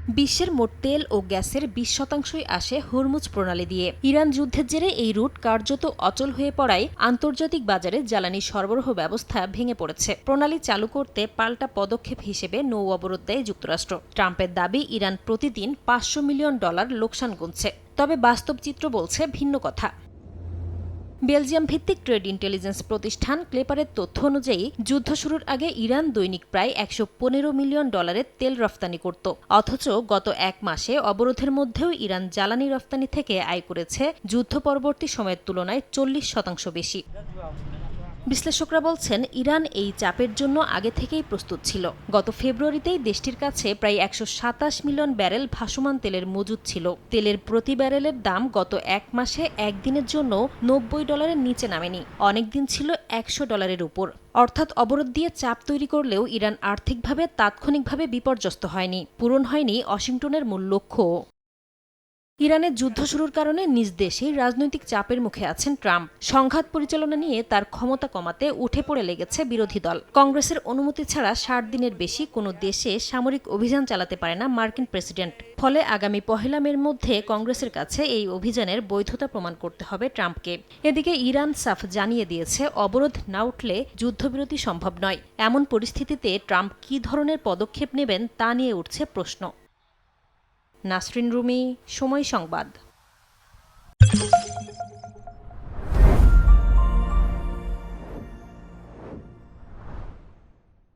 বিশ্বের মোট তেল ও গ্যাসের 20% আসে হরমুজ প্রণালী দিয়ে। ইরান যুদ্ধের জেরে এই রুট কার্যত অচল হয়ে পড়ায় আন্তর্জাতিক বাজারে জ্বালানি সরবরাহ ব্যবস্থা ভেঙে পড়েছে। প্রণালী চালু করতে পাল্টা পদক্ষেপ হিসেবে নৌ অবরোধ দেয় যুক্তরাষ্ট্র। ট্রাম্পের দাবি, ইরান প্রতিদিন $500 মিলিয়ন লোকসান গুনছে। তবে বাস্তব চিত্র বলছে ভিন্ন কথা। বেলজিয়াম ভিত্তিক ট্রেড ইন্টেলিজেন্স প্রতিষ্ঠান ক্লেপারের তথ্য অনুযায়ী যুদ্ধ শুরুর আগে ইরান দৈনিক প্রায় $115 মিলিয়ন তেল রফতানি করত। অথচ গত এক মাসে অবরোধের মধ্যেও ইরান জ্বালানি রফতানি থেকে আয় করেছে যুদ্ধ পরবর্তী সময়ের তুলনায় 40% বেশি। বিশ্লেষকরা বলছেন, ইরান এই চাপের জন্য আগে থেকেই প্রস্তুত ছিল। গত ফেব্রুয়ারিতেই দেশটির কাছে প্রায় 127 মিলিয়ন ব্যারেল ভাসমান তেলের মজুদ ছিল। তেলের প্রতি ব্যারেলের দাম গত এক মাসে একদিনের জন্য $90 নিচে নামেনি, অনেক দিন ছিল $100 উপর। অর্থাৎ অবরোধ দিয়ে চাপ তৈরি করলেও ইরান আর্থিকভাবে তাৎক্ষণিকভাবে বিপর্যস্ত হয়নি, পূরণ হয়নি ওয়াশিংটনের মূল লক্ষ্যও। ইরানের যুদ্ধ শুরুর কারণে নিজ দেশেই রাজনৈতিক চাপের মুখে আছেন ট্রাম্প। সংঘাত পরিচালনা নিয়ে তার ক্ষমতা কমাতে উঠে পড়ে লেগেছে বিরোধী দল। কংগ্রেসের অনুমতি ছাড়া 60 দিনের বেশি কোনো দেশে সামরিক অভিযান চালাতে পারে না মার্কিন প্রেসিডেন্ট। ফলে আগামী 1 মের মধ্যে কংগ্রেসের কাছে এই অভিযানের বৈধতা প্রমাণ করতে হবে ট্রাম্পকে। এদিকে ইরান সাফ জানিয়ে দিয়েছে, অবরোধ না উঠলে যুদ্ধবিরতি সম্ভব নয়। এমন পরিস্থিতিতে ট্রাম্প কী ধরনের পদক্ষেপ নেবেন তা নিয়ে উঠছে প্রশ্ন। নাসরিন রুমি, সময় সংবাদ।